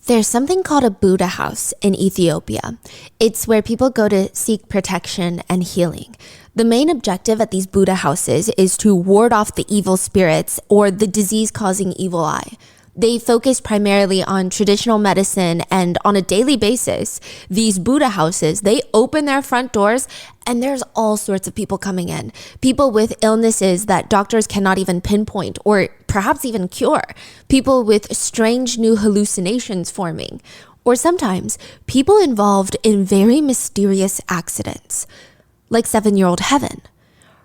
There's something called a Buddha house in Ethiopia. It's where people go to seek protection and healing. The main objective at these Buddha houses is to ward off the evil spirits or the disease-causing evil eye. They focus primarily on traditional medicine, and on a daily basis, these Buddha houses, they open their front doors and there's all sorts of people coming in. People with illnesses that doctors cannot even pinpoint or perhaps even cure. People with strange new hallucinations forming. Or sometimes people involved in very mysterious accidents, like 7-year-old Heaven.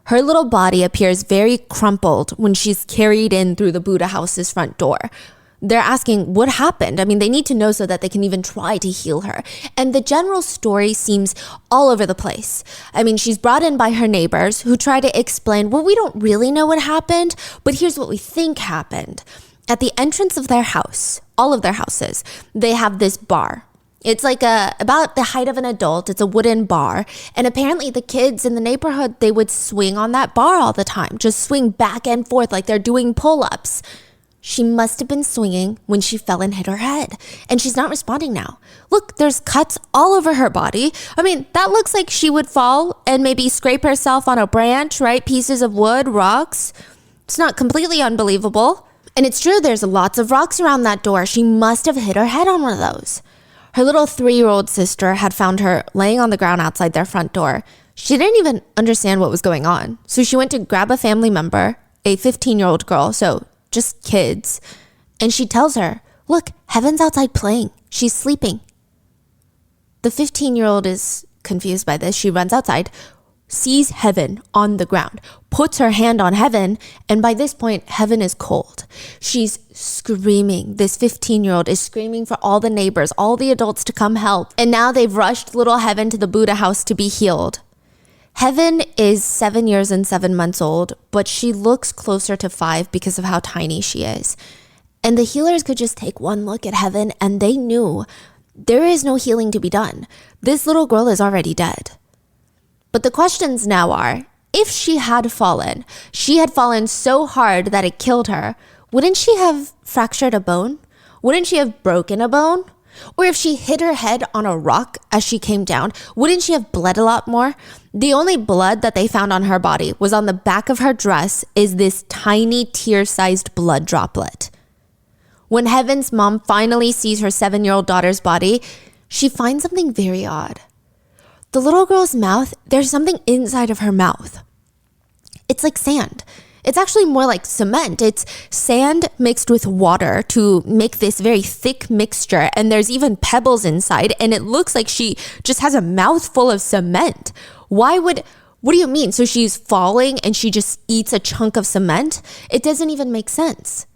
Her little body appears very crumpled when she's carried in through the Buddha house's front door. They're asking what happened. I mean, they need to know so that they can even try to heal her. And the general story seems all over the place. I mean, she's brought in by her neighbors who try to explain, well, we don't really know what happened, but here's what we think happened. At the entrance of their house, all of their houses, they have this bar. It's like about the height of an adult. It's a wooden bar. And apparently the kids in the neighborhood, they would swing on that bar all the time, just swing back and forth like they're doing pull-ups. She must have been swinging when she fell and hit her head. And she's not responding now. Look, there's cuts all over her body. I mean, that looks like she would fall and maybe scrape herself on a branch, right? Pieces of wood, rocks. It's not completely unbelievable. And it's true, there's lots of rocks around that door. She must have hit her head on one of those. Her little 3-year-old sister had found her laying on the ground outside their front door. She didn't even understand what was going on. So she went to grab a family member, a 15-year-old girl, so just kids. And she tells her, look, Heaven's outside playing. She's sleeping. The 15-year-old is confused by this. She runs outside, sees Heaven on the ground, puts her hand on Heaven, and by this point, Heaven is cold. She's screaming. This 15-year-old is screaming for all the neighbors, all the adults to come help. And now they've rushed little Heaven to the Buddha house to be healed. Heaven is 7 years and 7 months old, but she looks closer to 5 because of how tiny she is. And the healers could just take one look at Heaven and they knew there is no healing to be done. This little girl is already dead. But the questions now are, if she had fallen so hard that it killed her, wouldn't she have fractured a bone? Wouldn't she have broken a bone? Or if she hit her head on a rock as she came down, wouldn't she have bled a lot more? The only blood that they found on her body was on the back of her dress is this tiny tear-sized blood droplet. When Heaven's mom finally sees her 7-year-old daughter's body, she finds something very odd. The little girl's mouth, there's something inside of her mouth. It's like sand. It's actually more like cement. It's sand mixed with water to make this very thick mixture. And there's even pebbles inside. And it looks like she just has a mouthful of cement. What do you mean? So she's falling and she just eats a chunk of cement? It doesn't even make sense.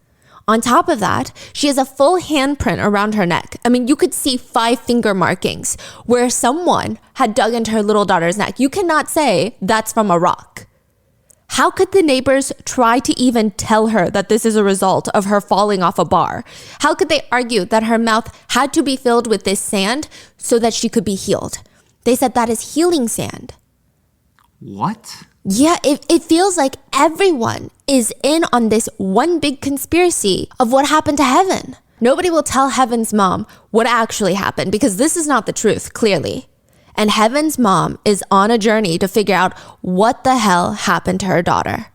On top of that, she has a full handprint around her neck. I mean, you could see 5 finger markings where someone had dug into her little daughter's neck. You cannot say that's from a rock. How could the neighbors try to even tell her that this is a result of her falling off a bar? How could they argue that her mouth had to be filled with this sand so that she could be healed? They said that is healing sand. What? Yeah, it feels like everyone is in on this one big conspiracy of what happened to Heaven. Nobody will tell Heaven's mom what actually happened because this is not the truth, clearly. And Heaven's mom is on a journey to figure out what the hell happened to her daughter.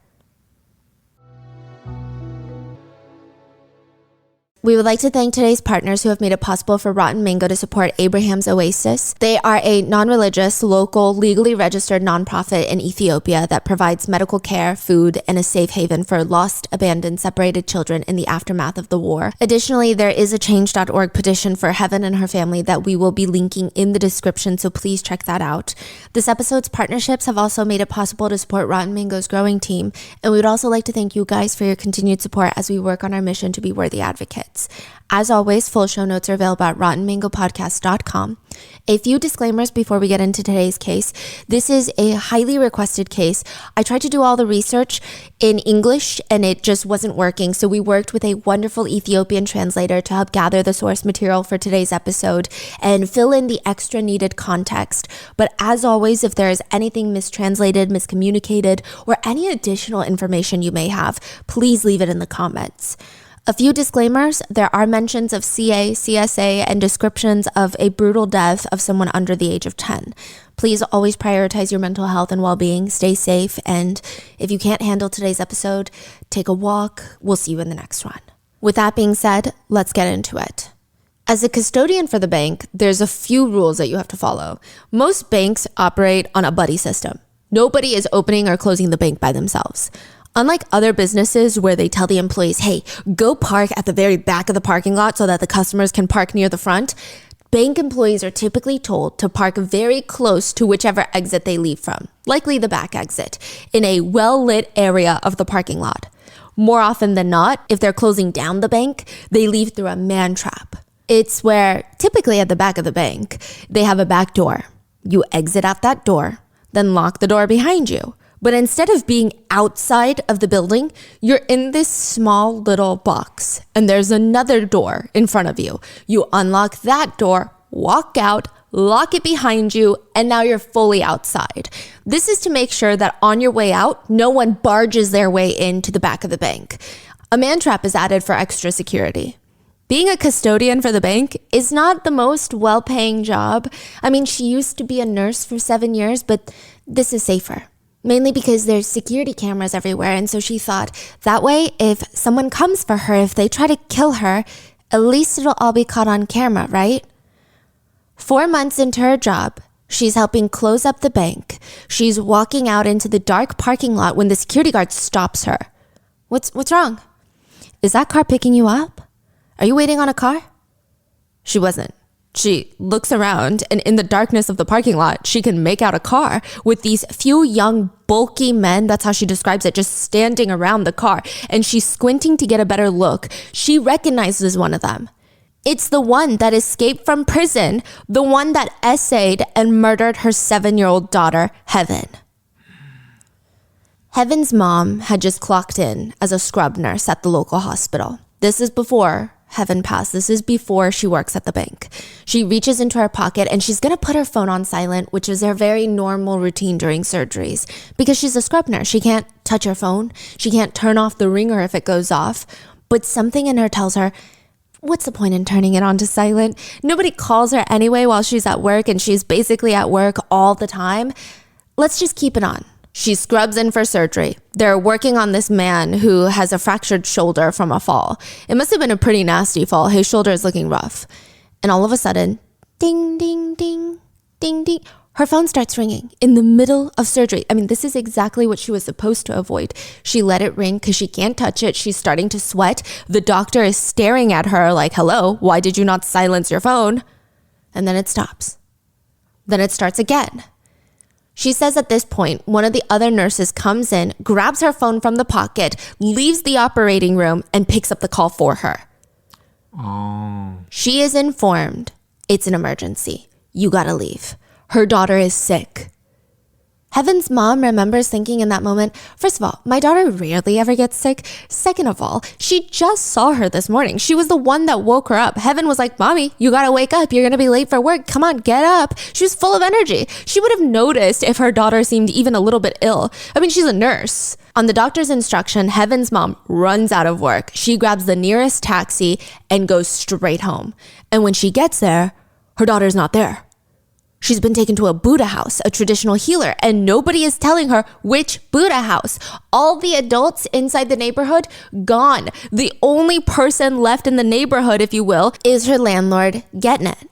We would like to thank today's partners who have made it possible for Rotten Mango to support Abraham's Oasis. They are a non-religious, local, legally registered nonprofit in Ethiopia that provides medical care, food, and a safe haven for lost, abandoned, separated children in the aftermath of the war. Additionally, there is a change.org petition for Heaven and her family that we will be linking in the description, so please check that out. This episode's partnerships have also made it possible to support Rotten Mango's growing team, and we would also like to thank you guys for your continued support as we work on our mission to be worthy advocates. As always, full show notes are available at rottenmangopodcast.com. A few disclaimers before we get into today's case. This is a highly requested case. I tried to do all the research in English and it just wasn't working. So we worked with a wonderful Ethiopian translator to help gather the source material for today's episode and fill in the extra needed context. But as always, if there is anything mistranslated, miscommunicated, or any additional information you may have, please leave it in the comments. A few disclaimers. There are mentions of CA, CSA, and descriptions of a brutal death of someone under the age of 10. Please always prioritize your mental health and well-being. Stay safe. And if you can't handle today's episode, take a walk. We'll see you in the next one. With that being said, let's get into it. As a custodian for the bank, there's a few rules that you have to follow. Most banks operate on a buddy system. Nobody is opening or closing the bank by themselves. Unlike other businesses where they tell the employees, hey, go park at the very back of the parking lot so that the customers can park near the front, bank employees are typically told to park very close to whichever exit they leave from, likely the back exit, in a well-lit area of the parking lot. More often than not, if they're closing down the bank, they leave through a man trap. It's where, typically at the back of the bank, they have a back door. You exit out that door, then lock the door behind you. But instead of being outside of the building, you're in this small little box and there's another door in front of you. You unlock that door, walk out, lock it behind you, and now you're fully outside. This is to make sure that on your way out, no one barges their way into the back of the bank. A man trap is added for extra security. Being a custodian for the bank is not the most well-paying job. I mean, she used to be a nurse for 7 years, but this is safer. Mainly because there's security cameras everywhere, and so she thought, that way, if someone comes for her, if they try to kill her, at least it'll all be caught on camera, right? 4 months into her job, she's helping close up the bank. She's walking out into the dark parking lot when the security guard stops her. What's wrong? Is that car picking you up? Are you waiting on a car? She wasn't. She looks around, and in the darkness of the parking lot, she can make out a car with these few young, bulky men, that's how she describes it, just standing around the car. And she's squinting to get a better look. She recognizes one of them. It's the one that escaped from prison, the one that essayed and murdered her 7-year-old daughter, Heaven. Heaven's mom had just clocked in as a scrub nurse at the local hospital. This is before Heaven passed. This is before she works at the bank. She reaches into her pocket and she's going to put her phone on silent, which is her very normal routine during surgeries. Because she's a scrub nurse, she can't touch her phone. She can't turn off the ringer if it goes off. But something in her tells her, what's the point in turning it on to silent? Nobody calls her anyway while she's at work, and she's basically at work all the time. Let's just keep it on. She scrubs in for surgery. They're working on this man who has a fractured shoulder from a fall. It must have been a pretty nasty fall. His shoulder is looking rough. And all of a sudden, ding, ding, ding, ding, ding. Her phone starts ringing in the middle of surgery. I mean, this is exactly what she was supposed to avoid. She let it ring because she can't touch it. She's starting to sweat. The doctor is staring at her like, hello, why did you not silence your phone? And then it stops. Then it starts again. She says at this point, one of the other nurses comes in, grabs her phone from the pocket, leaves the operating room, and picks up the call for her. Oh. She is informed it's an emergency. You gotta leave. Her daughter is sick. Heaven's mom remembers thinking in that moment, first of all, my daughter rarely ever gets sick. Second of all, she just saw her this morning. She was the one that woke her up. Heaven was like, Mommy, you gotta wake up. You're gonna be late for work. Come on, get up. She was full of energy. She would have noticed if her daughter seemed even a little bit ill. I mean, she's a nurse. On the doctor's instruction, Heaven's mom runs out of work. She grabs the nearest taxi and goes straight home. And when she gets there, her daughter's not there. She's been taken to a Buddha house, a traditional healer, and nobody is telling her which Buddha house. All the adults inside the neighborhood, gone. The only person left in the neighborhood, if you will, is her landlord, Getnet.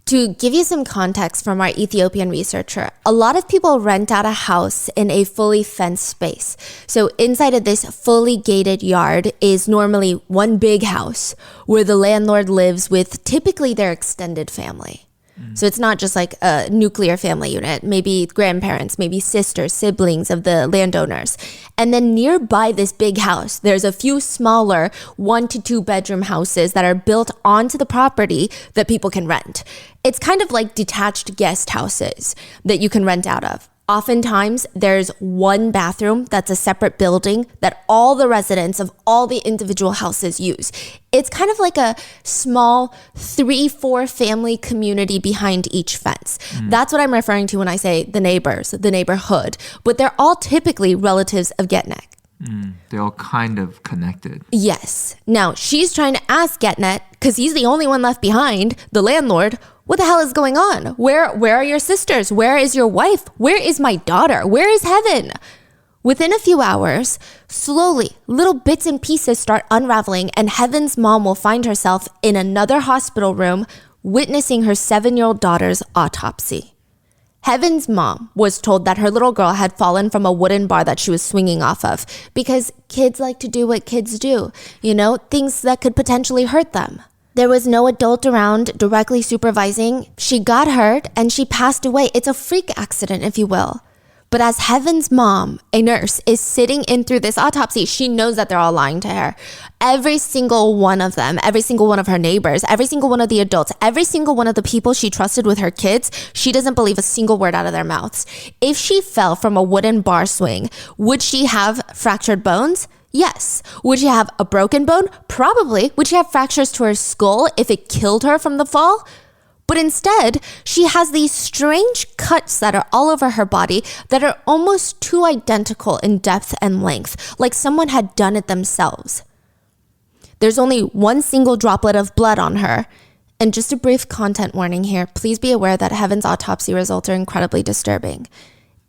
To give you some context from our Ethiopian researcher, a lot of people rent out a house in a fully fenced space. So inside of this fully gated yard is normally one big house where the landlord lives with typically their extended family. So it's not just like a nuclear family unit, maybe grandparents, maybe sisters, siblings of the landowners. And then nearby this big house, there's a few smaller 1 to 2 bedroom houses that are built onto the property that people can rent. It's kind of like detached guest houses that you can rent out of. Oftentimes, there's one bathroom that's a separate building that all the residents of all the individual houses use. It's kind of like a small 3-4 family community behind each fence. That's what I'm referring to when I say the neighbors, the neighborhood. But they're all typically relatives of Getnek. They're all kind of connected. Yes. Now, she's trying to ask Getnet, because he's the only one left behind, the landlord, what the hell is going on? Where are your sisters? Where is your wife? Where is my daughter? Where is Heaven? Within a few hours, slowly, little bits and pieces start unraveling, and Heaven's mom will find herself in another hospital room witnessing her 7-year-old daughter's autopsy. Heaven's mom was told that her little girl had fallen from a wooden bar that she was swinging off of because kids like to do what kids do, things that could potentially hurt them. There was no adult around directly supervising. She got hurt and she passed away. It's a freak accident, if you will. But as Heaven's mom, a nurse, is sitting in through this autopsy, she knows that they're all lying to her. Every single one of them, every single one of her neighbors, every single one of the adults, every single one of the people she trusted with her kids, she doesn't believe a single word out of their mouths. If she fell from a wooden bar swing, would she have fractured bones? Yes. Would she have a broken bone? Probably. Would she have fractures to her skull if it killed her from the fall? But instead, she has these strange cuts that are all over her body that are almost too identical in depth and length, like someone had done it themselves. There's only one single droplet of blood on her. And just a brief content warning here, please be aware that Heaven's autopsy results are incredibly disturbing.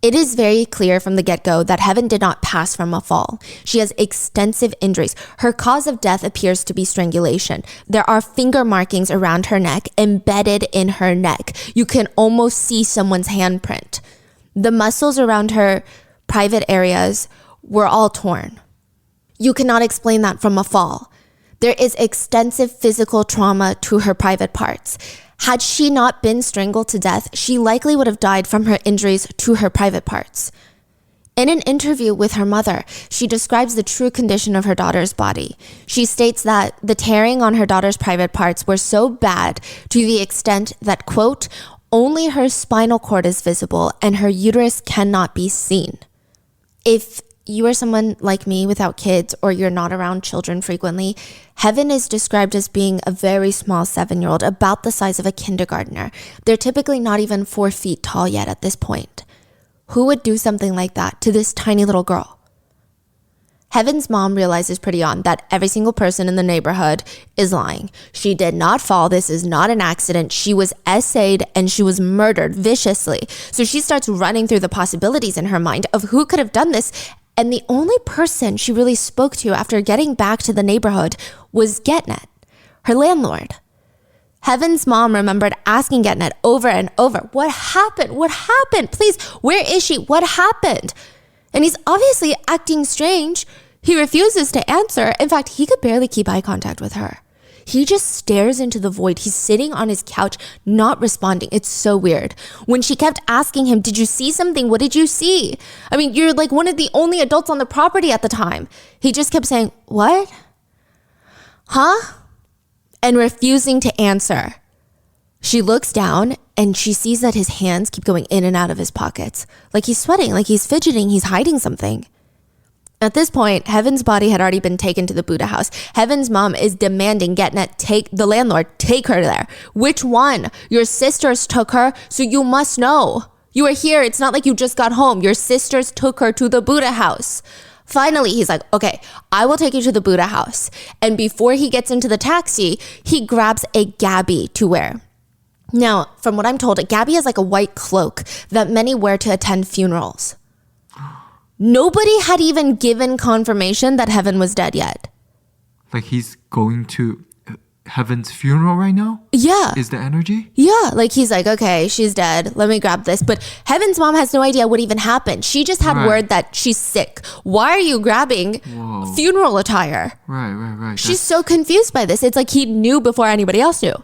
It is very clear from the get-go that Heaven did not pass from a fall. She has extensive injuries. Her cause of death appears to be strangulation. There are finger markings around her neck, embedded in her neck. You can almost see someone's handprint. The muscles around her private areas were all torn. You cannot explain that from a fall. There is extensive physical trauma to her private parts. Had she not been strangled to death, she likely would have died from her injuries to her private parts. In an interview with her mother, she describes the true condition of her daughter's body. She states that the tearing on her daughter's private parts were so bad to the extent that, quote, only her spinal cord is visible and her uterus cannot be seen. If you are someone like me without kids or you're not around children frequently, Heaven is described as being a very small 7-year-old, about the size of a kindergartner. They're typically not even 4 feet tall yet at this point. Who would do something like that to this tiny little girl? Heaven's mom realizes pretty on that every single person in the neighborhood is lying. She did not fall. This is not an accident. She was essayed and she was murdered viciously. So she starts running through the possibilities in her mind of who could have done this. And the only person she really spoke to after getting back to the neighborhood was Getnet, her landlord. Heaven's mom remembered asking Getnet over and over, what happened? What happened? Please, where is she? What happened? And he's obviously acting strange. He refuses to answer. In fact, he could barely keep eye contact with her. He just stares into the void. He's sitting on his couch, not responding. It's so weird. When she kept asking him, did you see something? What did you see? I mean, you're like one of the only adults on the property at the time. He just kept saying, what? Huh? And refusing to answer. She looks down and she sees that his hands keep going in and out of his pockets. Like he's sweating, like he's fidgeting, he's hiding something. At this point, Heaven's body had already been taken to the Buddha house. Heaven's mom is demanding Getnet take the landlord, take her there. Which one? Your sisters took her, so you must know. You are here. It's not like you just got home. Your sisters took her to the Buddha house. Finally, he's like, okay, I will take you to the Buddha house. And before he gets into the taxi, he grabs a gabi to wear. Now, from what I'm told, a gabi is like a white cloak that many wear to attend funerals. Nobody had even given confirmation that Heaven was dead yet. Like he's going to Heaven's funeral right now? Yeah. Is the energy? Yeah, like he's like, okay, she's dead. Let me grab this. But Heaven's mom has no idea what even happened. She just had word that she's sick. Why are you grabbing funeral attire? Right. She's so confused by this. It's like he knew before anybody else knew.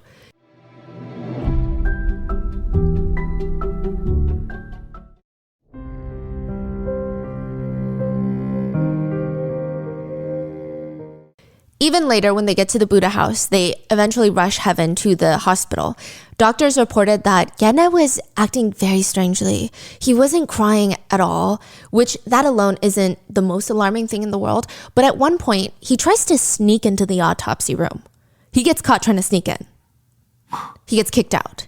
Even later, when they get to the Buddha house, they eventually rush Heaven to the hospital. Doctors reported that Getnet was acting very strangely. He wasn't crying at all, which that alone isn't the most alarming thing in the world. But at one point, he tries to sneak into the autopsy room. He gets caught trying to sneak in. He gets kicked out.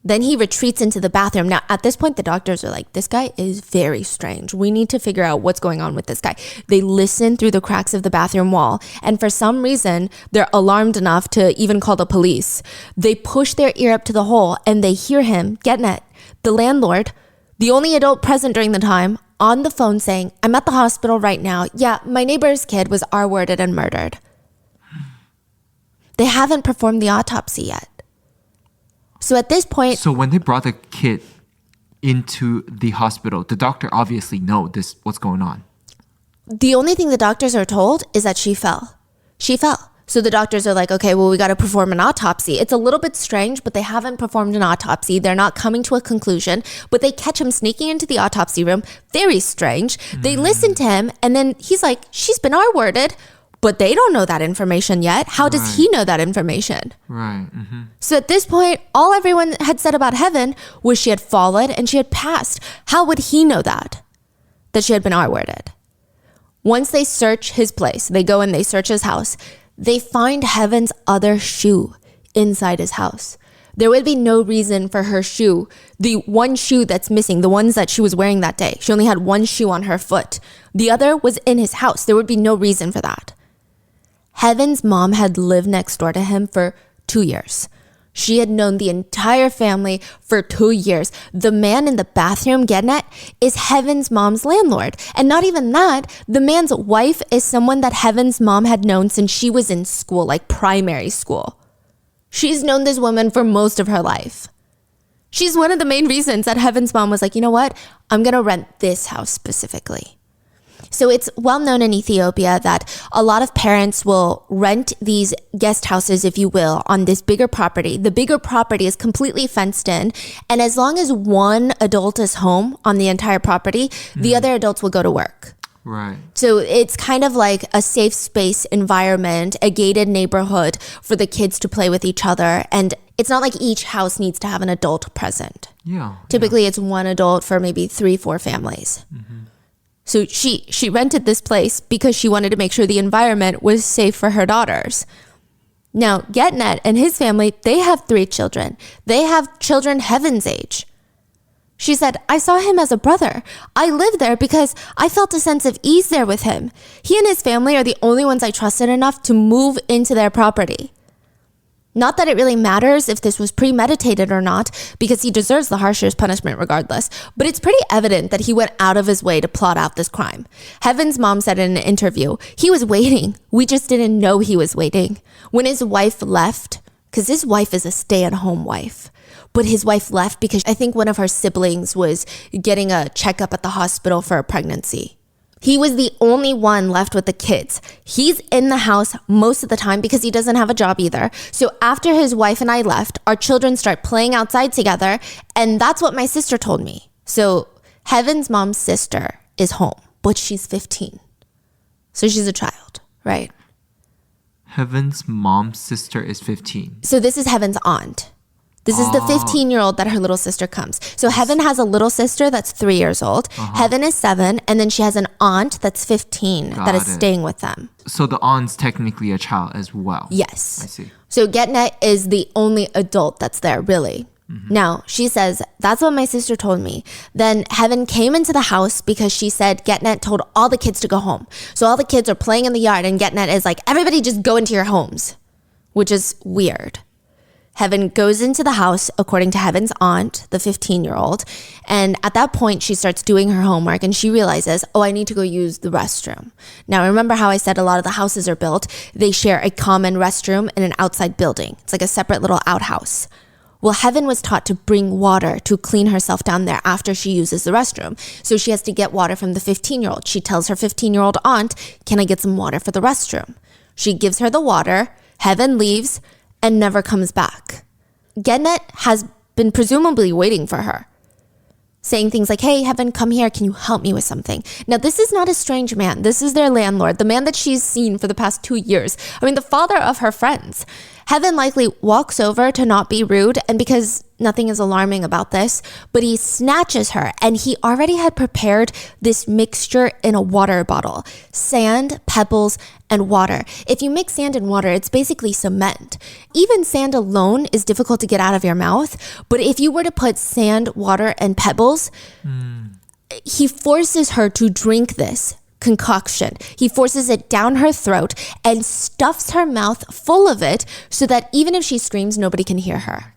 Then he retreats into the bathroom. Now, at this point, the doctors are like, this guy is very strange. We need to figure out what's going on with this guy. They listen through the cracks of the bathroom wall. And for some reason, they're alarmed enough to even call the police. They push their ear up to the hole and they hear him, Getnet, the landlord, the only adult present during the time, on the phone saying, I'm at the hospital right now. Yeah, my neighbor's kid was R-worded and murdered. They haven't performed the autopsy yet. So at this point... So when they brought the kid into the hospital, the doctor obviously knows what's going on. The only thing the doctors are told is that she fell. She fell. So the doctors are like, okay, well, we got to perform an autopsy. It's a little bit strange, but they haven't performed an autopsy. They're not coming to a conclusion, but they catch him sneaking into the autopsy room. Very strange. They listen to him, and then he's like, she's been R-worded. But they don't know that information yet. How does he know that information? Right. Mm-hmm. So at this point, all everyone had said about Heaven was she had fallen and she had passed. How would he know that she had been R-worded? Once they search his place, they go and they search his house, they find Heaven's other shoe inside his house. There would be no reason for her shoe, the one shoe that's missing, the ones that she was wearing that day. She only had one shoe on her foot. The other was in his house. There would be no reason for that. Heaven's mom had lived next door to him for 2 years. She had known the entire family for 2 years. The man in the bathroom, Getnet, is Heaven's mom's landlord. And not even that, the man's wife is someone that Heaven's mom had known since she was in school, like primary school. She's known this woman for most of her life. She's one of the main reasons that Heaven's mom was like, you know what? I'm going to rent this house specifically. So it's well known in Ethiopia that a lot of parents will rent these guest houses, if you will, on this bigger property. The bigger property is completely fenced in. And as long as one adult is home on the entire property, the other adults will go to work. Right. So it's kind of like a safe space environment, a gated neighborhood for the kids to play with each other. And it's not like each house needs to have an adult present. Yeah. Typically, it's one adult for maybe 3-4 families. Mm-hmm. So she rented this place because she wanted to make sure the environment was safe for her daughters. Now, Getnet and his family, they have 3 children. They have children Heaven's age. She said, I saw him as a brother. I lived there because I felt a sense of ease there with him. He and his family are the only ones I trusted enough to move into their property. Not that it really matters if this was premeditated or not, because he deserves the harshest punishment regardless, but it's pretty evident that he went out of his way to plot out this crime. Heaven's mom said in an interview, he was waiting. We just didn't know he was waiting. When his wife left, because his wife is a stay-at-home wife, but his wife left because I think one of her siblings was getting a checkup at the hospital for a pregnancy. He was the only one left with the kids. He's in the house most of the time because he doesn't have a job either. So after his wife and I left, our children start playing outside together. And that's what my sister told me. So Heaven's mom's sister is home, but she's 15. So she's a child, right? Heaven's mom's sister is 15. So this is Heaven's aunt. This is the 15-year-old that her little sister comes. So Heaven has a little sister that's 3 years old. Heaven is 7. And then she has an aunt that's 15 that is staying with them. So the aunt's technically a child as well. Yes. I see. So Getnet is the only adult that's there, really. Mm-hmm. Now, she says, that's what my sister told me. Then Heaven came into the house because she said Getnet told all the kids to go home. So all the kids are playing in the yard and Getnet is like, everybody just go into your homes, which is weird. Heaven goes into the house, according to Heaven's aunt, the 15-year-old. And at that point, she starts doing her homework and she realizes, oh, I need to go use the restroom. Now, remember how I said a lot of the houses are built? They share a common restroom in an outside building. It's like a separate little outhouse. Well, Heaven was taught to bring water to clean herself down there after she uses the restroom. So she has to get water from the 15-year-old. She tells her 15-year-old aunt, can I get some water for the restroom? She gives her the water. Heaven leaves and never comes back. Getnet has been presumably waiting for her, saying things like, hey, Heaven, come here. Can you help me with something? Now, this is not a strange man. This is their landlord, the man that she's seen for the past 2 years. I mean, the father of her friends. Heaven likely walks over to not be rude, and because nothing is alarming about this, but he snatches her, and he already had prepared this mixture in a water bottle. Sand, pebbles, and water. If you mix sand and water, it's basically cement. Even sand alone is difficult to get out of your mouth, but if you were to put sand, water, and pebbles, he forces her to drink this concoction. He forces it down her throat and stuffs her mouth full of it so that even if she screams, nobody can hear her.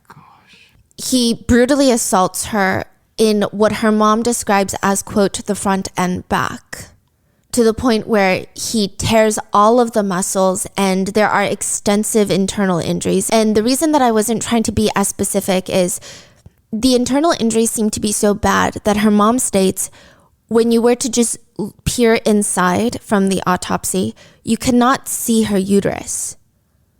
He brutally assaults her in what her mom describes as, quote, the front and back, to the point where he tears all of the muscles and there are extensive internal injuries. And the reason that I wasn't trying to be as specific is the internal injuries seem to be so bad that her mom states when you were to just peer inside from the autopsy, you cannot see her uterus,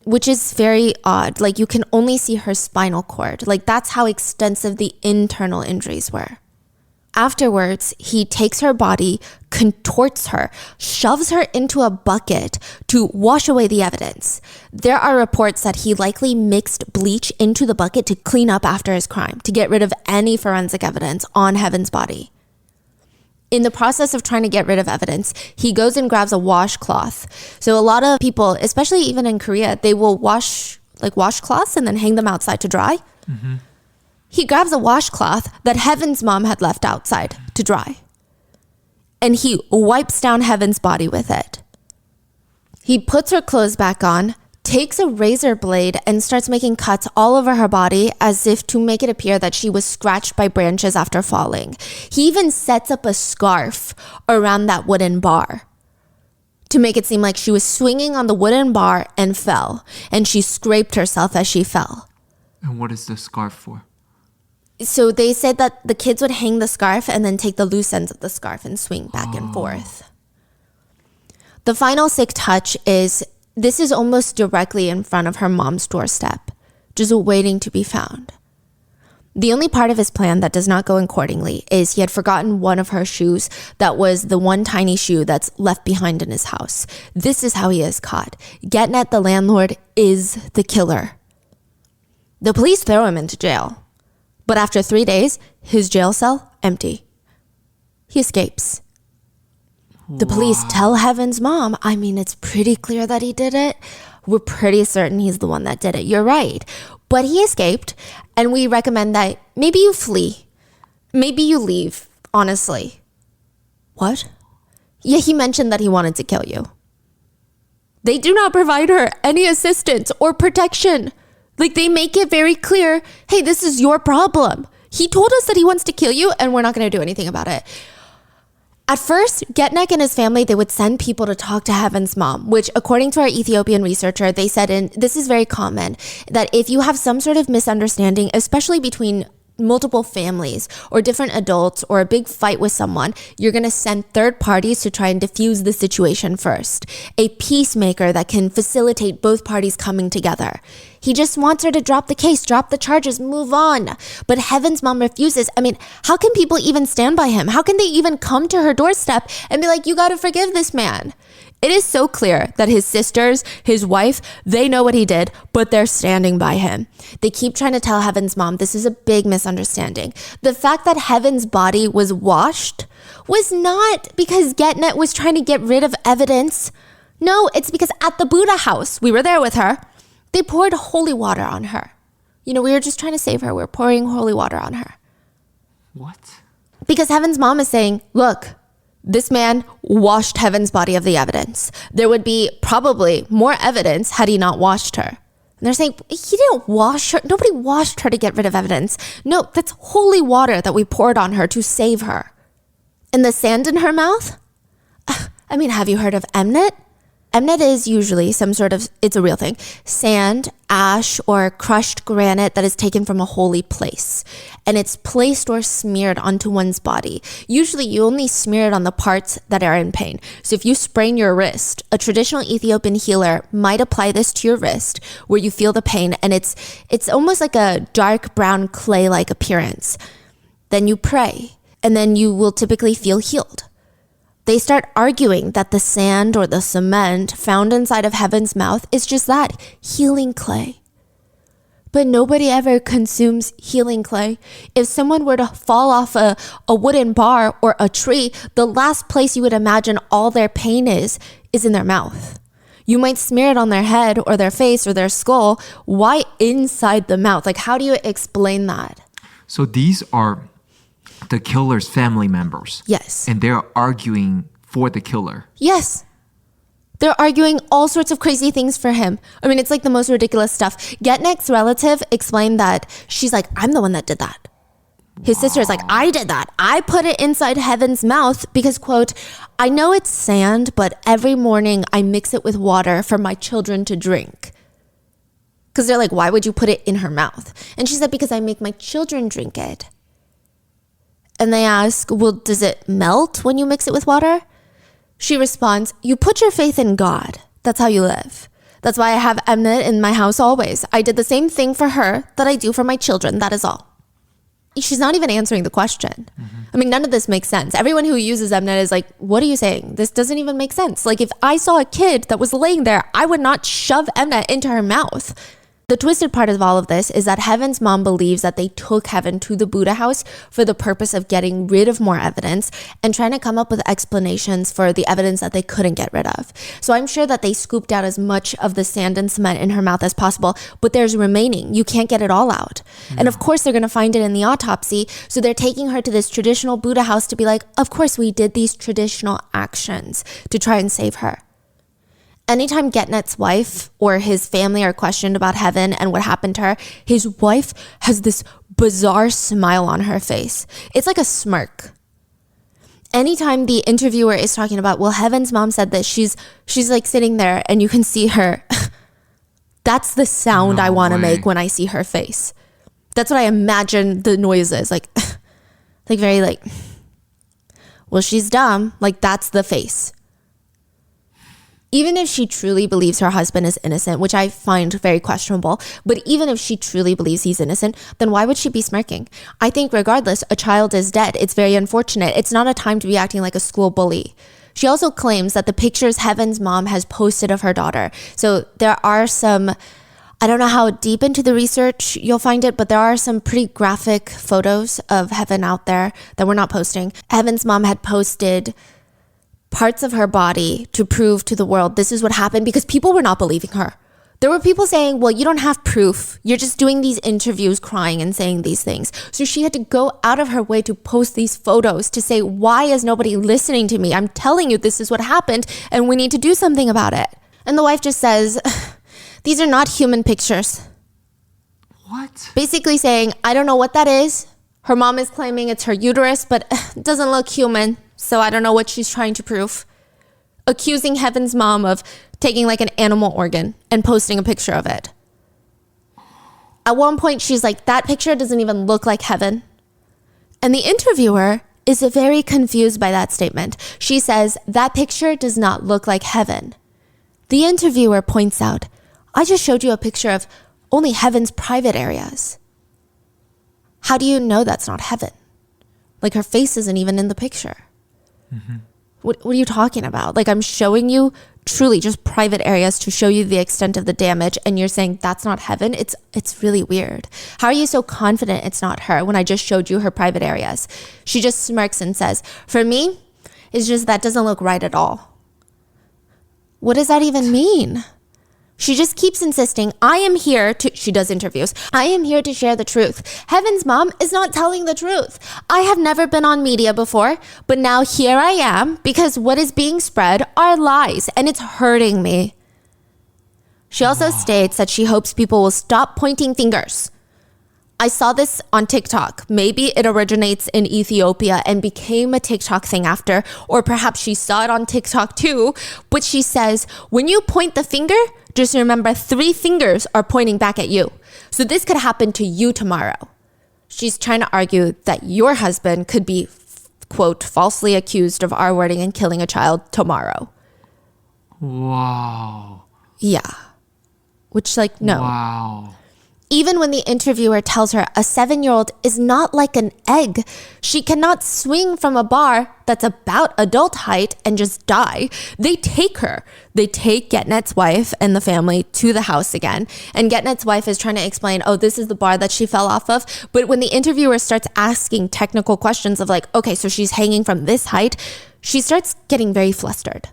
which is very odd. Like, you can only see her spinal cord. Like, that's how extensive the internal injuries were. Afterwards, he takes her body, contorts her, shoves her into a bucket to wash away the evidence. There are reports that he likely mixed bleach into the bucket to clean up after his crime, to get rid of any forensic evidence on Heaven's body. In the process of trying to get rid of evidence, he goes and grabs a washcloth. So a lot of people, especially even in Korea, they will wash washcloths and then hang them outside to dry. Mm-hmm. He grabs a washcloth that Heaven's mom had left outside to dry. And he wipes down Heaven's body with it. He puts her clothes back on, takes a razor blade and starts making cuts all over her body as if to make it appear that she was scratched by branches after falling. He even sets up a scarf around that wooden bar to make it seem like she was swinging on the wooden bar and fell, and she scraped herself as she fell. And what is the scarf for? So they said that the kids would hang the scarf and then take the loose ends of the scarf and swing back and forth. The final sick touch is this is almost directly in front of her mom's doorstep, just waiting to be found. The only part of his plan that does not go accordingly is he had forgotten one of her shoes that was the one tiny shoe that's left behind in his house. This is how he is caught. Getnet, the landlord, is the killer. The police throw him into jail, but after 3 days, his jail cell empty. He escapes. The police tell Heaven's mom, I mean, it's pretty clear that he did it. We're pretty certain he's the one that did it. You're right. But he escaped, and we recommend that maybe you flee. Maybe you leave, honestly. What? Yeah, he mentioned that he wanted to kill you. They do not provide her any assistance or protection. Like, they make it very clear, hey, this is your problem. He told us that he wants to kill you, and we're not going to do anything about it. At first, Getnek and his family, they would send people to talk to Heaven's mom, which according to our Ethiopian researcher, they said, and this is very common, that if you have some sort of misunderstanding, especially between multiple families or different adults or a big fight with someone, you're going to send third parties to try and diffuse the situation first. A peacemaker that can facilitate both parties coming together. He just wants her to drop the case, drop the charges, move on. But Heaven's mom refuses. I mean, how can people even stand by him? How can they even come to her doorstep and be like, you got to forgive this man? It is so clear that his sisters, his wife, they know what he did, but they're standing by him. They keep trying to tell Heaven's mom this is a big misunderstanding. The fact that Heaven's body was washed was not because Getnet was trying to get rid of evidence. No, it's because at the Buddha house, we were there with her, they poured holy water on her. You know, we were just trying to save her. We were pouring holy water on her. What? Because Heaven's mom is saying, look, this man washed Heaven's body of the evidence. There would be probably more evidence had he not washed her. And they're saying, he didn't wash her. Nobody washed her to get rid of evidence. No, that's holy water that we poured on her to save her. And the sand in her mouth? I mean, have you heard of Mnet? Mnet is usually some sort of, it's a real thing, sand, ash, or crushed granite that is taken from a holy place. And it's placed or smeared onto one's body. Usually you only smear it on the parts that are in pain. So if you sprain your wrist, a traditional Ethiopian healer might apply this to your wrist where you feel the pain, and it's almost like a dark brown clay-like appearance. Then you pray, and then you will typically feel healed. They start arguing that the sand or the cement found inside of Heaven's mouth is just that, healing clay. But nobody ever consumes healing clay. If someone were to fall off a wooden bar or a tree, the last place you would imagine all their pain is in their mouth. You might smear it on their head or their face or their skull. Why inside the mouth? Like, how do you explain that? So these are the killer's family members. Yes. And they're arguing for the killer. Yes. They're arguing all sorts of crazy things for him. I mean, it's like the most ridiculous stuff. Getnick's relative explained that she's like, I'm the one that did that. His sister is like, I did that. I put it inside Heaven's mouth because, quote, I know it's sand, but every morning I mix it with water for my children to drink. Because they're like, why would you put it in her mouth? And she said, because I make my children drink it. And they ask, well, does it melt when you mix it with water? She responds, you put your faith in God. That's how you live. That's why I have Mnet in my house always. I did the same thing for her that I do for my children. That is all. She's not even answering the question. I mean, none of this makes sense. Everyone who uses Mnet is like, what are you saying? This doesn't even make sense. Like, if I saw a kid that was laying there, I would not shove Mnet into her mouth. The twisted part of all of this is that Heaven's mom believes that they took Heaven to the Buddha house for the purpose of getting rid of more evidence and trying to come up with explanations for the evidence that they couldn't get rid of. So I'm sure that they scooped out as much of the sand and cement in her mouth as possible, but there's remaining. You can't get it all out. And of course they're going to find it in the autopsy. So they're taking her to this traditional Buddha house to be like, of course we did these traditional actions to try and save her. Anytime Getnet's wife or his family are questioned about Heaven and what happened to her, his wife has this bizarre smile on her face. It's like a smirk. Anytime the interviewer is talking about, well, Heaven's mom said this, she's like sitting there and you can see her. That's the sound I want to make when I see her face. That's what I imagine the noise is. Like very like, well, she's dumb. Like, that's the face. Even if she truly believes her husband is innocent, which I find very questionable, but even if she truly believes he's innocent, then why would she be smirking? I think regardless, a child is dead. It's very unfortunate. It's not a time to be acting like a school bully. She also claims that the pictures Heaven's mom has posted of her daughter. So there are some, I don't know how deep into the research you'll find it, but there are some pretty graphic photos of Heaven out there that we're not posting. Heaven's mom had posted parts of her body to prove to the world this is what happened because people were not believing her. There were people saying, well, you don't have proof. You're just doing these interviews, crying and saying these things. So she had to go out of her way to post these photos to say, why is nobody listening to me? I'm telling you this is what happened and we need to do something about it. And the wife just says, these are not human pictures. What? Basically saying, I don't know what that is. Her mom is claiming it's her uterus, but it doesn't look human. So I don't know what she's trying to prove. Accusing Heaven's mom of taking like an animal organ and posting a picture of it. At one point, she's like, that picture doesn't even look like Heaven. And the interviewer is very confused by that statement. She says, that picture does not look like Heaven. The interviewer points out, I just showed you a picture of only Heaven's private areas. How do you know that's not Heaven? Like, her face isn't even in the picture. What are you talking about? Like, I'm showing you truly just private areas to show you the extent of the damage, and you're saying that's not Heaven? It's really weird. How are you so confident it's not her when I just showed you her private areas? She just smirks and says, for me, it's just that doesn't look right at all. What does that even mean? She just keeps insisting, I am here to, she does interviews, I am here to share the truth. Heaven's mom is not telling the truth. I have never been on media before, but now here I am because what is being spread are lies and it's hurting me. She also states that she hopes people will stop pointing fingers. I saw this on TikTok. Maybe it originates in Ethiopia and became a TikTok thing after, or perhaps she saw it on TikTok too. But she says, when you point the finger, just remember 3 fingers are pointing back at you. So this could happen to you tomorrow. She's trying to argue that your husband could be, quote, falsely accused of R-wording and killing a child tomorrow. Wow. Yeah. Which, like, no. Wow. Even when the interviewer tells her a 7-year-old is not like an egg, she cannot swing from a bar that's about adult height and just die. They take her. They take Getnet's wife and the family to the house again. And Getnet's wife is trying to explain, oh, this is the bar that she fell off of. But when the interviewer starts asking technical questions of like, okay, so she's hanging from this height, she starts getting very flustered.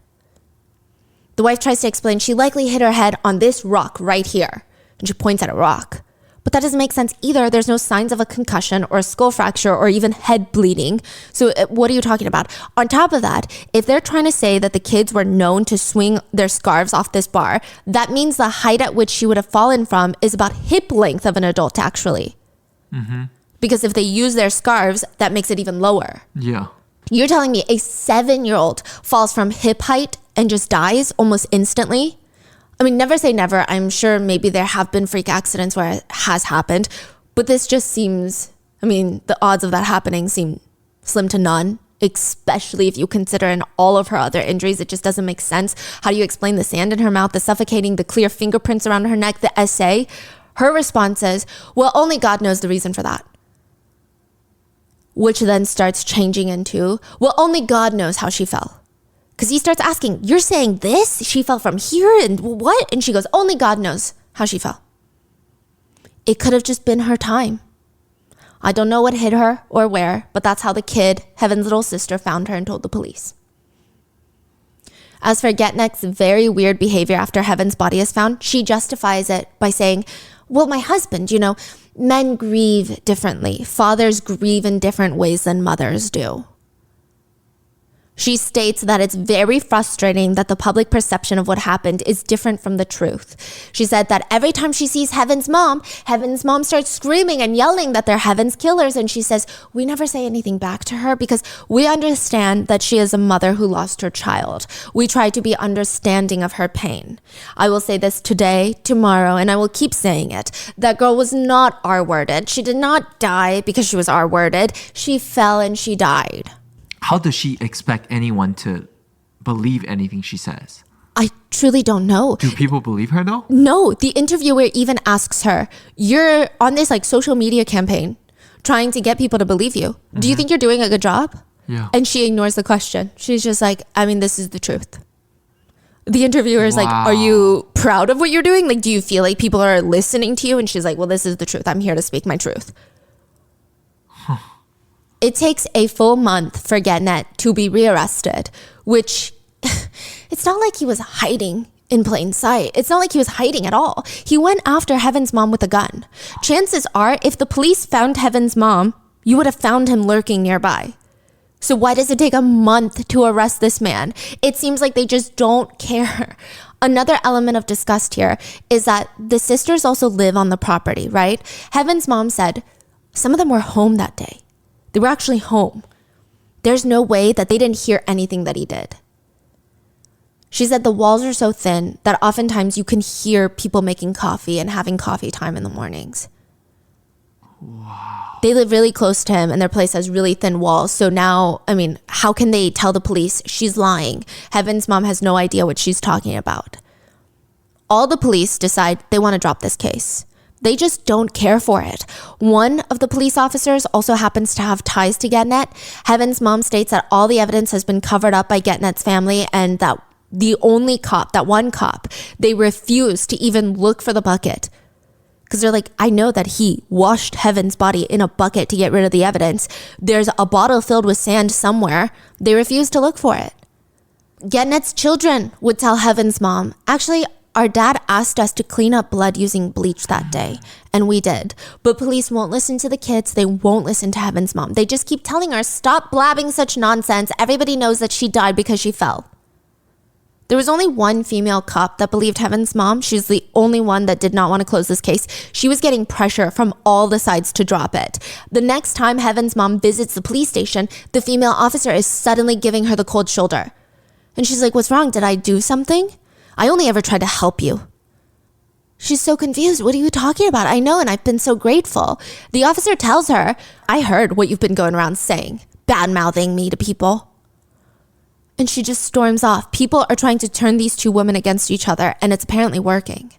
The wife tries to explain she likely hit her head on this rock right here. And she points at a rock. But that doesn't make sense either. There's no signs of a concussion or a skull fracture or even head bleeding. So what are you talking about? On top of that, if they're trying to say that the kids were known to swing their scarves off this bar, that means the height at which she would have fallen from is about hip length of an adult, actually. Mm-hmm. Because if they use their scarves, that makes it even lower. Yeah. You're telling me a 7-year-old falls from hip height and just dies almost instantly? I mean, never say never. I'm sure maybe there have been freak accidents where it has happened, but this just seems, I mean, the odds of that happening seem slim to none, especially if you consider in all of her other injuries, it just doesn't make sense. How do you explain the sand in her mouth, the suffocating, the clear fingerprints around her neck, the SA? Her response is, well, only God knows the reason for that. Which then starts changing into, well, only God knows how she fell. Because he starts asking, you're saying this? She fell from here and what? And she goes, only God knows how she fell. It could have just been her time. I don't know what hit her or where, but that's how the kid, Heaven's little sister, found her and told the police. As for Getnet's very weird behavior after Heaven's body is found, she justifies it by saying, well, my husband, men grieve differently. Fathers grieve in different ways than mothers do. She states that it's very frustrating that the public perception of what happened is different from the truth. She said that every time she sees Heaven's mom starts screaming and yelling that they're Heaven's killers. And she says, we never say anything back to her because we understand that she is a mother who lost her child. We try to be understanding of her pain. I will say this today, tomorrow, and I will keep saying it. That girl was not R-worded. She did not die because she was R-worded. She fell and she died. How does she expect anyone to believe anything she says? I truly don't know. Do people believe her though? No, the interviewer even asks her, you're on this social media campaign trying to get people to believe you. Do you think you're doing a good job? Yeah. And she ignores the question. She's just like, I mean, this is the truth. The interviewer is like, are you proud of what you're doing? Like, do you feel like people are listening to you? And she's like, well, this is the truth. I'm here to speak my truth. It takes a full month for Getnet to be rearrested, which it's not like he was hiding in plain sight. It's not like he was hiding at all. He went after Heaven's mom with a gun. Chances are, if the police found Heaven's mom, you would have found him lurking nearby. So why does it take a month to arrest this man? It seems like they just don't care. Another element of disgust here is that the sisters also live on the property, right? Heaven's mom said some of them were home that day. They were actually home. There's no way that they didn't hear anything that he did. She said the walls are so thin that oftentimes you can hear people making coffee and having coffee time in the mornings. Wow. They live really close to him and their place has really thin walls. So now, I mean, how can they tell the police she's lying? Heaven's mom has no idea what she's talking about. All the police decide they want to drop this case. They just don't care for it. One of the police officers also happens to have ties to Getnet. Heaven's mom states that all the evidence has been covered up by Getnet's family and that the only cop, that one cop, they refuse to even look for the bucket. Because they're like, I know that he washed Heaven's body in a bucket to get rid of the evidence. There's a bottle filled with sand somewhere. They refuse to look for it. Getnet's children would tell Heaven's mom, actually, our dad asked us to clean up blood using bleach that day, and we did. But police won't listen to the kids. They won't listen to Heaven's mom. They just keep telling her, stop blabbing such nonsense. Everybody knows that she died because she fell. There was only one female cop that believed Heaven's mom. She's the only one that did not want to close this case. She was getting pressure from all the sides to drop it. The next time Heaven's mom visits the police station, the female officer is suddenly giving her the cold shoulder. And she's like, what's wrong? Did I do something? I only ever tried to help you. She's so confused. What are you talking about? I know, and I've been so grateful. The officer tells her, I heard what you've been going around saying, bad-mouthing me to people. And she just storms off. People are trying to turn these two women against each other, and it's apparently working.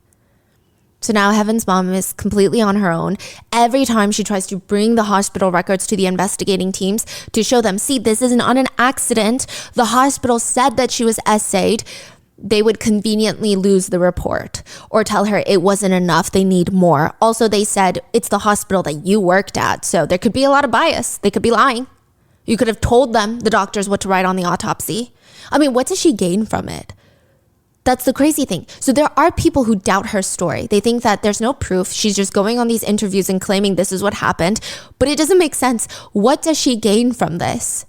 So now Heaven's mom is completely on her own. Every time she tries to bring the hospital records to the investigating teams to show them, see, this isn't on an accident. The hospital said that she was essayed. They would conveniently lose the report or tell her it wasn't enough. They need more. Also, they said it's the hospital that you worked at. So there could be a lot of bias. They could be lying. You could have told them, the doctors, what to write on the autopsy. I mean, what does she gain from it? That's the crazy thing. So there are people who doubt her story. They think that there's no proof. She's just going on these interviews and claiming this is what happened. But it doesn't make sense. What does she gain from this?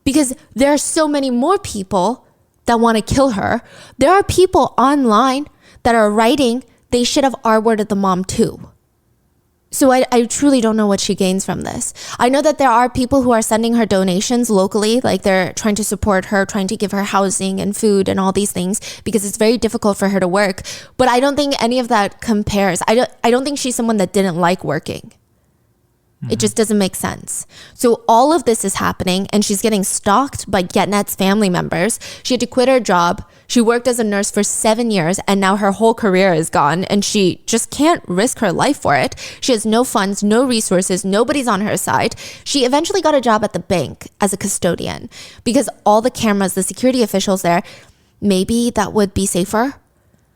Because there are so many more people that want to kill her. There are people online that are writing they should have R-worded the mom too. So I truly don't know what she gains from this. I know that there are people who are sending her donations locally, like they're trying to support her, trying to give her housing and food and all these things because it's very difficult for her to work. But I don't think any of that compares. I don't think she's someone that didn't like working. It just doesn't make sense. So all of this is happening and she's getting stalked by GetNet's family members. She had to quit her job. She worked as a nurse for 7 years and now her whole career is gone and she just can't risk her life for it. She has no funds, no resources, nobody's on her side. She eventually got a job at the bank as a custodian because all the cameras, the security officials there, maybe that would be safer.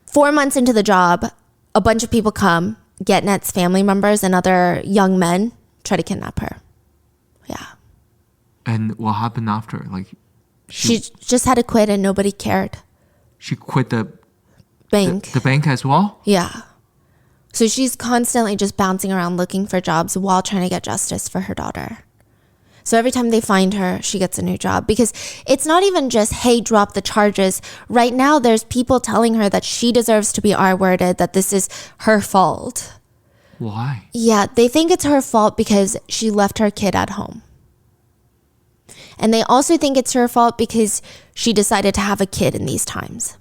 4 months into the job, a bunch of people come, GetNet's family members and other young men, try to kidnap her. Yeah. And what happened after? Like, she just had to quit and nobody cared. She quit the bank. The bank as well? Yeah. So she's constantly just bouncing around looking for jobs while trying to get justice for her daughter. So every time they find her, she gets a new job because it's not even just, hey, drop the charges. Right now, there's people telling her that she deserves to be R-worded, that this is her fault. Why? Yeah, they think it's her fault because she left her kid at home. And they also think it's her fault because she decided to have a kid in these times.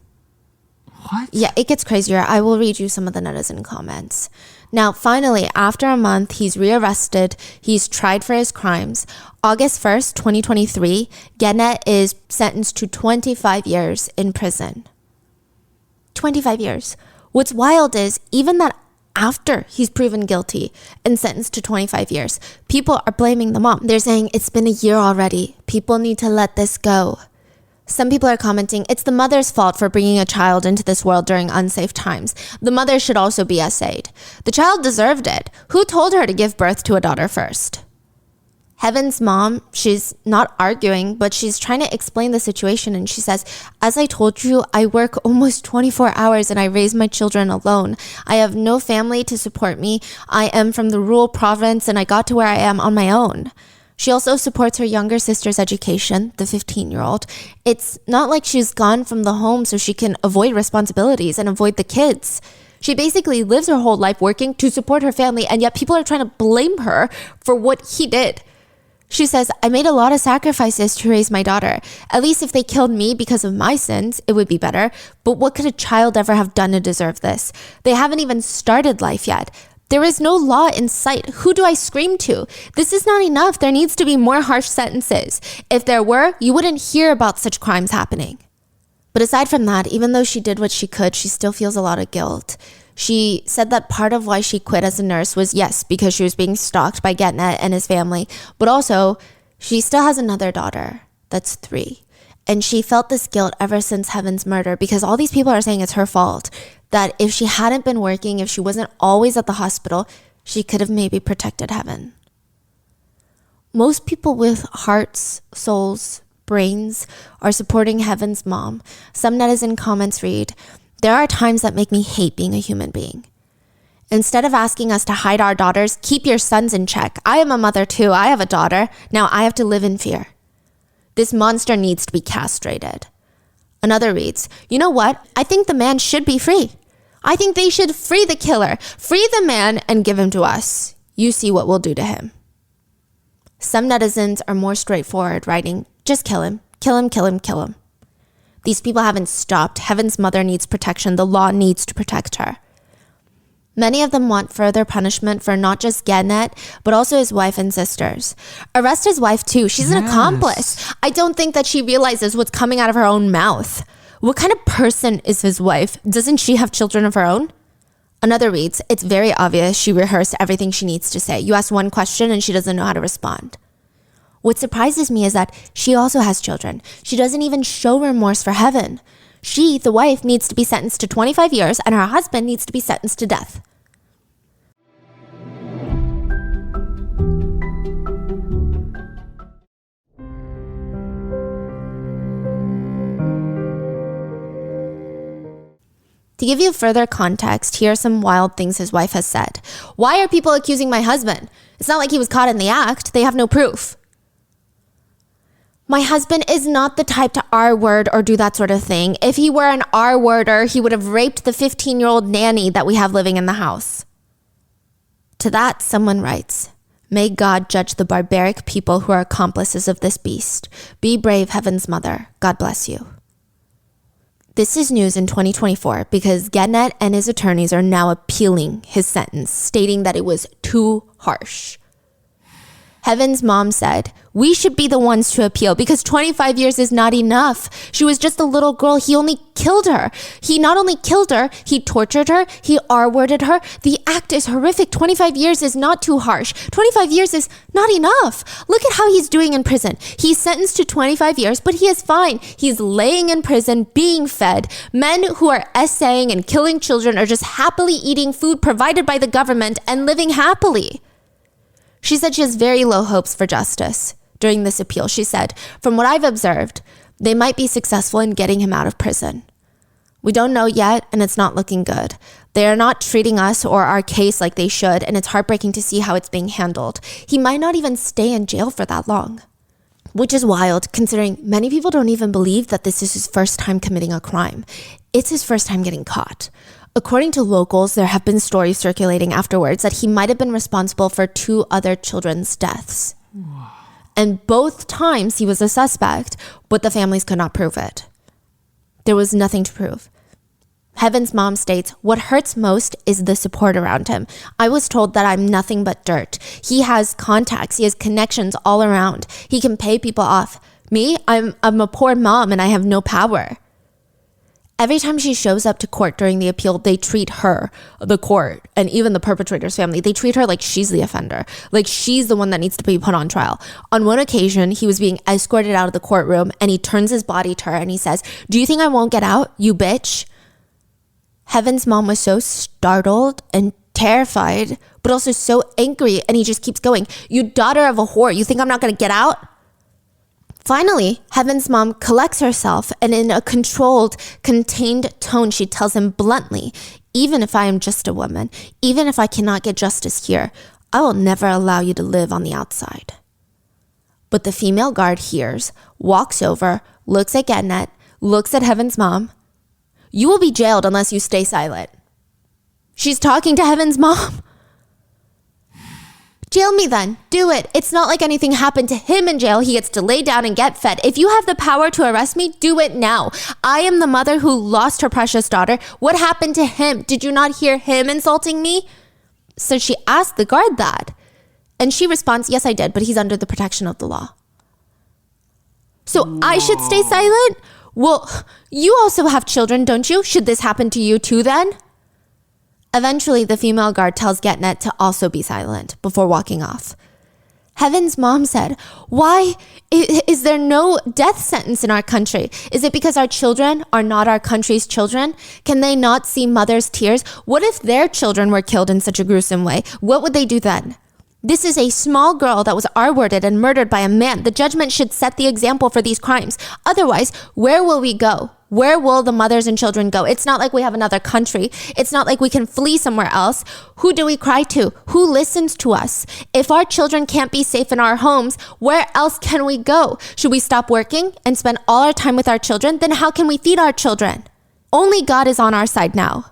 What? Yeah, it gets crazier. I will read you some of the netizen comments. Now, finally, after a month, he's rearrested. He's tried for his crimes. August 1st, 2023, GetNet is sentenced to 25 years in prison. 25 years. What's wild is even that after he's proven guilty and sentenced to 25 years, people are blaming the mom. They're saying it's been a year already. People need to let this go. Some people are commenting, it's the mother's fault for bringing a child into this world during unsafe times. The mother should also be essayed. The child deserved it. Who told her to give birth to a daughter first? Heaven's mom, she's not arguing, but she's trying to explain the situation. And she says, as I told you, I work almost 24 hours and I raise my children alone. I have no family to support me. I am from the rural province and I got to where I am on my own. She also supports her younger sister's education, the 15-year-old. It's not like she's gone from the home so she can avoid responsibilities and avoid the kids. She basically lives her whole life working to support her family, and yet people are trying to blame her for what he did. She says, I made a lot of sacrifices to raise my daughter. At least if they killed me because of my sins, it would be better. But what could a child ever have done to deserve this? They haven't even started life yet. There is no law in sight. Who do I scream to? This is not enough. There needs to be more harsh sentences. If there were, you wouldn't hear about such crimes happening. But aside from that, even though she did what she could, she still feels a lot of guilt. She said that part of why she quit as a nurse was, yes, because she was being stalked by GetNet and his family, but also she still has another daughter that's 3. And she felt this guilt ever since Heaven's murder because all these people are saying it's her fault, that if she hadn't been working, if she wasn't always at the hospital, she could have maybe protected Heaven. Most people with hearts, souls, brains are supporting Heaven's mom. Some netizen comments read, there are times that make me hate being a human being. Instead of asking us to hide our daughters, keep your sons in check. I am a mother too. I have a daughter. Now I have to live in fear. This monster needs to be castrated. Another reads, you know what? I think the man should be free. I think they should free the killer, free the man and give him to us. You see what we'll do to him. Some netizens are more straightforward, writing, just kill him, kill him, kill him, kill him. These people haven't stopped. Heaven's mother needs protection. The law needs to protect her. Many of them want further punishment for not just GetNet, but also his wife and sisters. Arrest his wife too. She's an accomplice. I don't think that she realizes what's coming out of her own mouth. What kind of person is his wife? Doesn't she have children of her own? Another reads, it's very obvious she rehearsed everything she needs to say. You ask one question and she doesn't know how to respond. What surprises me is that she also has children. She doesn't even show remorse for Heaven. She, the wife, needs to be sentenced to 25 years and her husband needs to be sentenced to death. To give you further context, here are some wild things his wife has said. Why are people accusing my husband? It's not like he was caught in the act. They have no proof. My husband is not the type to R-word or do that sort of thing. If he were an R-worder, he would have raped the 15-year-old nanny that we have living in the house. To that, someone writes, may God judge the barbaric people who are accomplices of this beast. Be brave, Heaven's mother. God bless you. This is news in 2024 because Gennett and his attorneys are now appealing his sentence, stating that it was too harsh. Heaven's mom said, we should be the ones to appeal because 25 years is not enough. She was just a little girl. He only killed her. He not only killed her, he tortured her. He R-worded her. The act is horrific. 25 years is not too harsh. 25 years is not enough. Look at how he's doing in prison. He's sentenced to 25 years, but he is fine. He's laying in prison, being fed. Men who are essaying and killing children are just happily eating food provided by the government and living happily. She said she has very low hopes for justice. During this appeal, she said, from what I've observed, they might be successful in getting him out of prison. We don't know yet, and it's not looking good. They are not treating us or our case like they should, and it's heartbreaking to see how it's being handled. He might not even stay in jail for that long. Which is wild, considering many people don't even believe that this is his first time committing a crime. It's his first time getting caught. According to locals, there have been stories circulating afterwards that he might have been responsible for 2 other children's deaths. And both times he was a suspect, but the families could not prove it. There was nothing to prove. Heaven's mom states, what hurts most is the support around him. I was told that I'm nothing but dirt. He has contacts, he has connections all around. He can pay people off. Me, I'm a poor mom and I have no power. Every time she shows up to court during the appeal, they treat her, the court, and even the perpetrator's family, they treat her like she's the offender, like she's the one that needs to be put on trial. On one occasion, he was being escorted out of the courtroom and he turns his body to her and he says, do you think I won't get out, you bitch? Heaven's mom was so startled and terrified, but also so angry, and he just keeps going, you daughter of a whore, you think I'm not gonna get out? Finally, Heaven's mom collects herself and in a controlled, contained tone, she tells him bluntly, even if I am just a woman, even if I cannot get justice here, I will never allow you to live on the outside. But the female guard hears, walks over, looks at Gennett, looks at Heaven's mom. You will be jailed unless you stay silent. She's talking to Heaven's mom. Jail me then. Do it. It's not like anything happened to him in jail. He gets to lay down and get fed. If you have the power to arrest me, do it now. I am the mother who lost her precious daughter. What happened to him? Did you not hear him insulting me? So she asked the guard that. And she responds, yes, I did, but he's under the protection of the law. So I should stay silent? Well, you also have children, don't you? Should this happen to you too then? Eventually, the female guard tells Gennett to also be silent before walking off. Heaven's mom said, why is there no death sentence in our country? Is it because our children are not our country's children? Can they not see mother's tears? What if their children were killed in such a gruesome way? What would they do then? This is a small girl that was R-worded and murdered by a man. The judgment should set the example for these crimes. Otherwise, where will we go? Where will the mothers and children go? It's not like we have another country. It's not like we can flee somewhere else. Who do we cry to? Who listens to us? If our children can't be safe in our homes, where else can we go? Should we stop working and spend all our time with our children? Then how can we feed our children? Only God is on our side now.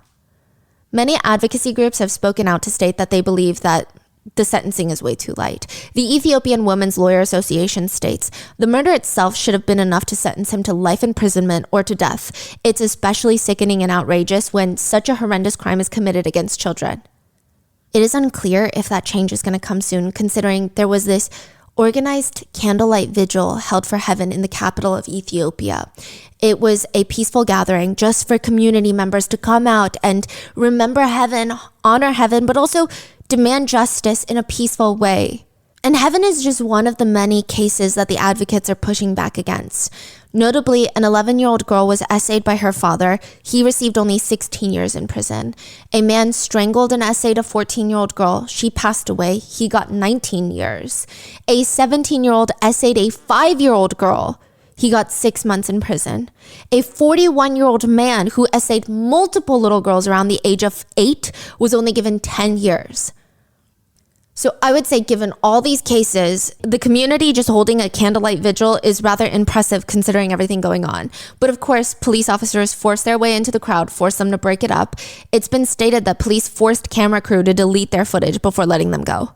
Many advocacy groups have spoken out to state that they believe that the sentencing is way too light. The Ethiopian Women's Lawyer Association states, the murder itself should have been enough to sentence him to life imprisonment or to death. It's especially sickening and outrageous when such a horrendous crime is committed against children. It is unclear if that change is going to come soon, considering there was this organized candlelight vigil held for heaven in the capital of Ethiopia. It was a peaceful gathering just for community members to come out and remember heaven, honor heaven, but also demand justice in a peaceful way. And heaven is just one of the many cases that the advocates are pushing back against. Notably, an 11-year-old girl was essayed by her father. He received only 16 years in prison. A man strangled and essayed a 14-year-old girl. She passed away. He got 19 years. A 17-year-old essayed a 5-year-old girl. He got 6 months in prison. A 41-year-old man who essayed multiple little girls around the age of 8 was only given 10 years. So I would say, given all these cases, the community just holding a candlelight vigil is rather impressive considering everything going on. But of course, police officers forced their way into the crowd, forced them to break it up. It's been stated that police forced camera crew to delete their footage before letting them go.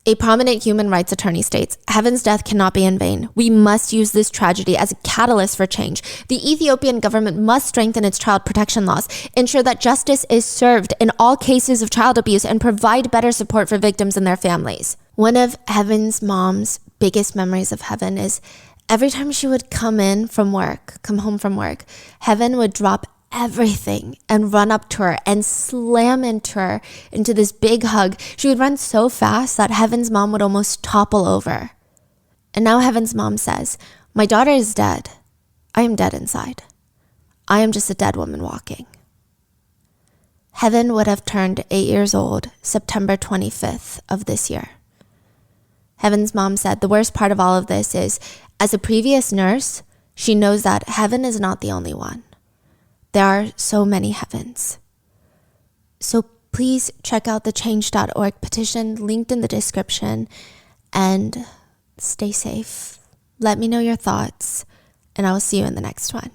A prominent human rights attorney states, "Heaven's death cannot be in vain. We must use this tragedy as a catalyst for change. The Ethiopian government must strengthen its child protection laws, ensure that justice is served in all cases of child abuse, and provide better support for victims and their families." One of Heaven's mom's biggest memories of heaven is every time she would come home from work, Heaven would drop everything and run up to her and slam into her into this big hug. She would run so fast that Heaven's mom would almost topple over. And now Heaven's mom says, "My daughter is dead. I am dead inside. I am just a dead woman walking." Heaven would have turned 8 years old September 25th of this year. Heaven's mom said the worst part of all of this is, as a previous nurse, she knows that heaven is not the only one. There are so many heavens. So please check out the change.org petition linked in the description and stay safe. Let me know your thoughts, and I will see you in the next one.